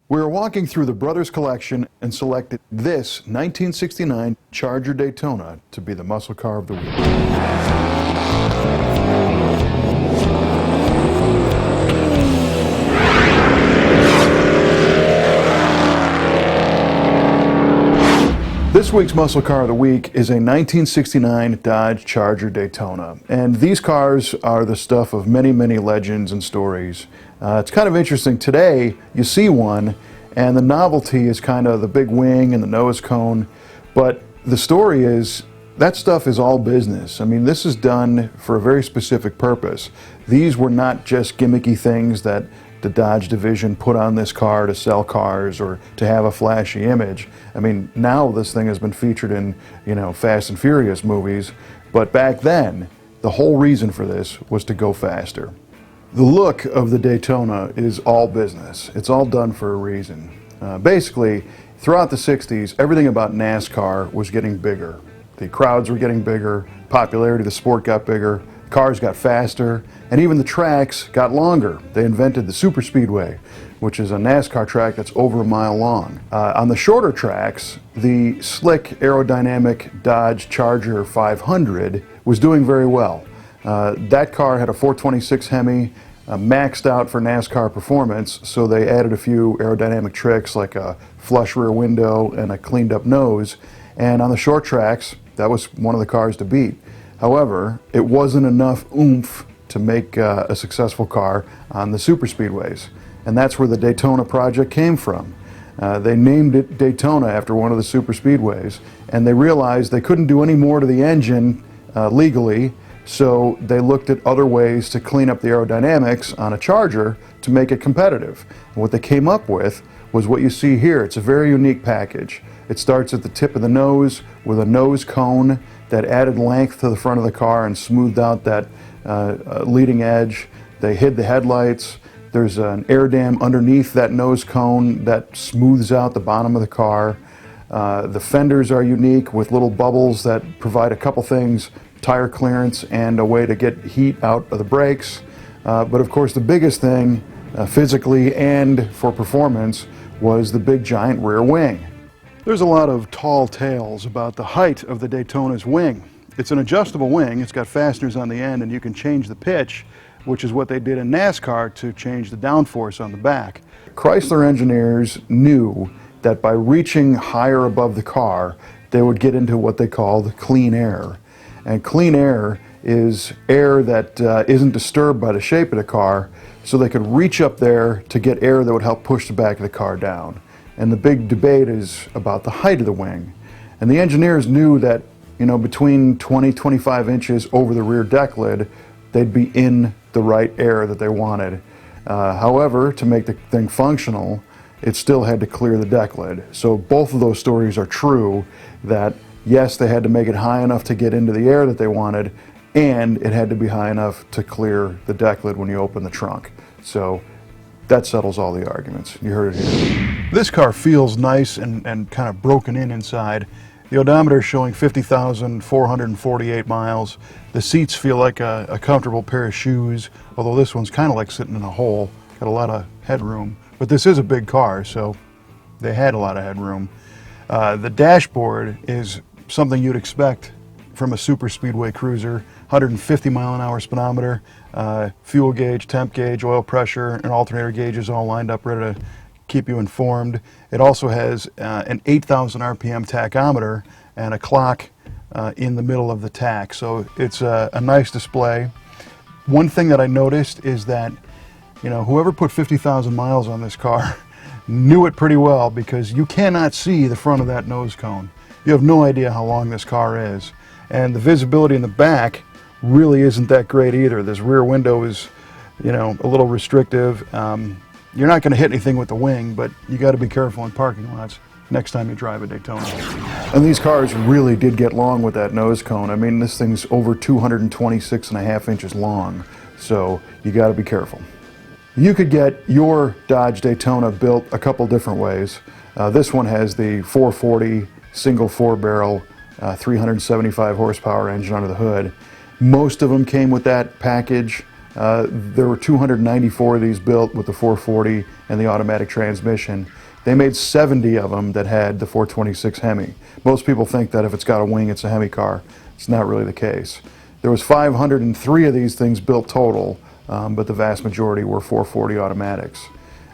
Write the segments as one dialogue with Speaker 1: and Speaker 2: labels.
Speaker 1: We were walking through the Brothers collection and selected this 1969 Charger Daytona to be the muscle car of the week. This week's muscle car of the week is a 1969 Dodge Charger Daytona, and these cars are the stuff of many, many legends and stories. It's kind of interesting. Today you see one and the novelty is kind of the big wing and the nose cone, but the story is that stuff is all business. I mean, this is done for a very specific purpose. These were not just gimmicky things that the Dodge division put on this car to sell cars or to have a flashy image. I mean, now this thing has been featured in, Fast and Furious movies, but back then, the whole reason for this was to go faster. The look of the Daytona is all business. It's all done for a reason. Basically, throughout the 60s, everything about NASCAR was getting bigger. The crowds were getting bigger, popularity of the sport got bigger, cars got faster, and even the tracks got longer. They invented the Super Speedway, which is a NASCAR track that's over a mile long. On the shorter tracks, the slick aerodynamic Dodge Charger 500 was doing very well. That car had a 426 Hemi, maxed out for NASCAR performance, so they added a few aerodynamic tricks like a flush rear window and a cleaned up nose. And on the short tracks, that was one of the cars to beat. However, it wasn't enough oomph to make a successful car on the super speedways. And that's where the Daytona project came from. They named it Daytona after one of the super speedways, and they realized they couldn't do any more to the engine legally, so they looked at other ways to clean up the aerodynamics on a Charger to make it competitive. And what they came up with was what you see here. It's a very unique package. It starts at the tip of the nose with a nose cone that added length to the front of the car and smoothed out that leading edge. They hid the headlights. There's an air dam underneath that nose cone that smooths out the bottom of the car. The fenders are unique with little bubbles that provide a couple things: tire clearance and a way to get heat out of the brakes. But of course the biggest thing physically and for performance was the big giant rear wing. There's a lot of tall tales about the height of the Daytona's wing. It's an adjustable wing. It's got fasteners on the end and you can change the pitch, which is what they did in NASCAR to change the downforce on the back. Chrysler engineers knew that by reaching higher above the car, they would get into what they called clean air. And clean air is air that isn't disturbed by the shape of the car, so they could reach up there to get air that would help push the back of the car down. And the big debate is about the height of the wing. And the engineers knew that, between 20-25 inches over the rear deck lid, they'd be in the right air that they wanted. However, to make the thing functional, it still had to clear the deck lid. So both of those stories are true, that yes, they had to make it high enough to get into the air that they wanted, and it had to be high enough to clear the deck lid when you open the trunk. So that settles all the arguments. You heard it here. This car feels nice and kind of broken in inside. The odometer is showing 50,448 miles. The seats feel like a comfortable pair of shoes, although this one's kind of like sitting in a hole. Got a lot of headroom. But this is a big car, so they had a lot of headroom. The dashboard is something you'd expect from a super speedway cruiser. 150 mile an hour speedometer, fuel gauge, temp gauge, oil pressure, and alternator gauges all lined up ready to keep you informed. It also has an 8,000 RPM tachometer and a clock in the middle of the tach. So it's a nice display. One thing that I noticed is that, whoever put 50,000 miles on this car knew it pretty well, because you cannot see the front of that nose cone. You have no idea how long this car is. And the visibility in the back really isn't that great either. This rear window is, a little restrictive. You're not going to hit anything with the wing, but you got to be careful in parking lots next time you drive a Daytona. And these cars really did get long with that nose cone. I mean, this thing's over 226.5 inches long, so you got to be careful. You could get your Dodge Daytona built a couple different ways. This one has the 440 single 4-barrel 375 horsepower engine under the hood. Most of them came with that package. There were 294 of these built with the 440 and the automatic transmission. They made 70 of them that had the 426 Hemi. Most people think that if it's got a wing, it's a Hemi car. It's not really the case. There was 503 of these things built total, but the vast majority were 440 automatics.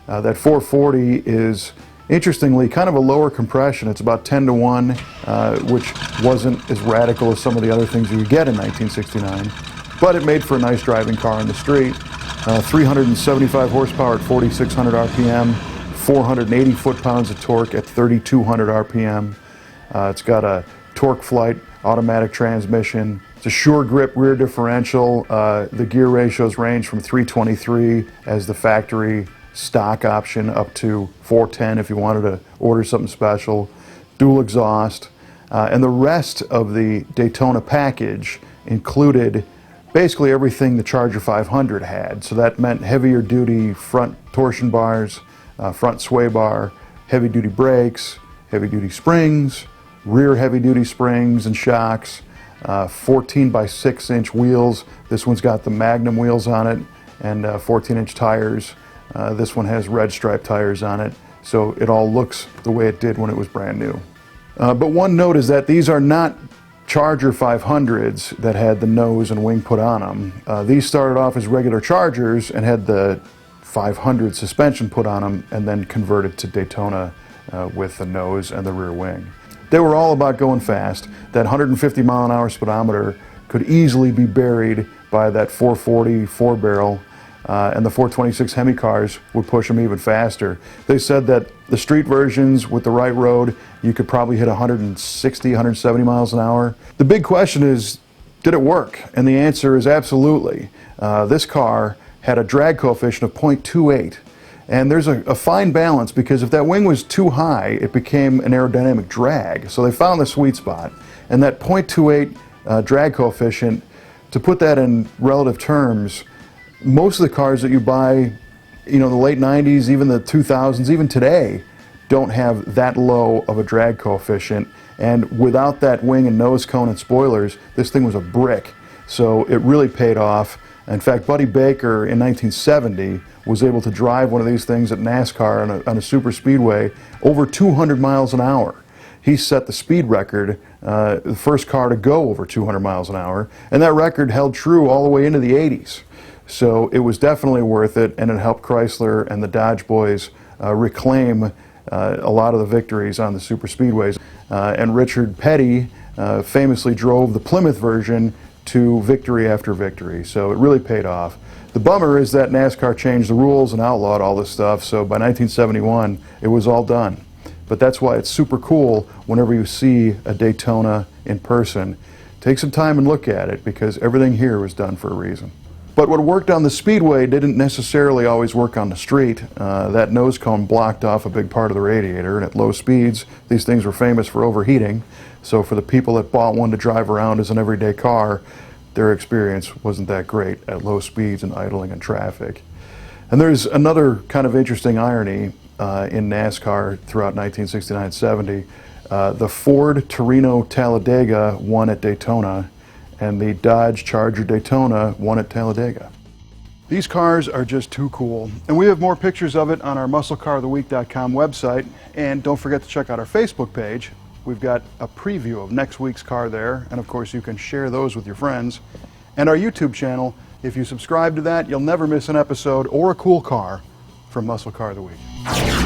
Speaker 1: That 440 is, interestingly, kind of a lower compression. It's about 10 to 1, which wasn't as radical as some of the other things you could get in 1969, but it made for a nice driving car in the street. 375 horsepower at 4,600 RPM, 480 foot-pounds of torque at 3,200 RPM. It's got a torque flight automatic transmission. It's a sure grip rear differential. The gear ratios range from 323 as the factory stock option up to 410 if you wanted to order something special. Dual exhaust. And the rest of the Daytona package included basically everything the Charger 500 had. So that meant heavier duty front torsion bars, front sway bar, heavy duty brakes, heavy duty springs, rear heavy duty springs and shocks, 14 by 6 inch wheels. This one's got the Magnum wheels on it, and 14-inch tires. This one has red stripe tires on it, so it all looks the way it did when it was brand new. But one note is that these are not Charger 500s that had the nose and wing put on them. These started off as regular Chargers and had the 500 suspension put on them and then converted to Daytona with the nose and the rear wing. They were all about going fast. That 150 mile an hour speedometer could easily be buried by that 440 four-barrel, and the 426 Hemi cars would push them even faster. They said that the street versions with the right road, you could probably hit 160, 170 miles an hour. The big question is, did it work? And the answer is absolutely. This car had a drag coefficient of 0.28. And there's a fine balance, because if that wing was too high, it became an aerodynamic drag. So they found the sweet spot. And that 0.28 drag coefficient, to put that in relative terms, most of the cars that you buy, you know, the late 90s, even the 2000s, even today, don't have that low of a drag coefficient. And without that wing and nose cone and spoilers, this thing was a brick. So it really paid off. In fact, Buddy Baker in 1970 was able to drive one of these things at NASCAR on a super speedway over 200 miles an hour. He set the speed record, the first car to go over 200 miles an hour, and that record held true all the way into the 80s. So it was definitely worth it, and it helped Chrysler and the Dodge boys reclaim a lot of the victories on the super speedways. And Richard Petty famously drove the Plymouth version to victory after victory, so it really paid off. The bummer is that NASCAR changed the rules and outlawed all this stuff, so by 1971 it was all done. But that's why it's super cool whenever you see a Daytona in person. Take some time and look at it, because everything here was done for a reason. But what worked on the speedway didn't necessarily always work on the street. That nose cone blocked off a big part of the radiator, and at low speeds these things were famous for overheating. So for the people that bought one to drive around as an everyday car, their experience wasn't that great at low speeds and idling in traffic. And there's another kind of interesting irony in NASCAR throughout 1969-70. The Ford Torino Talladega won at Daytona, and the Dodge Charger Daytona won at Talladega. These cars are just too cool, and we have more pictures of it on our musclecaroftheweek.com website. And don't forget to check out our Facebook page. We've got a preview of next week's car there, and of course you can share those with your friends. And our YouTube channel, if you subscribe to that, you'll never miss an episode or a cool car from Muscle Car of the Week.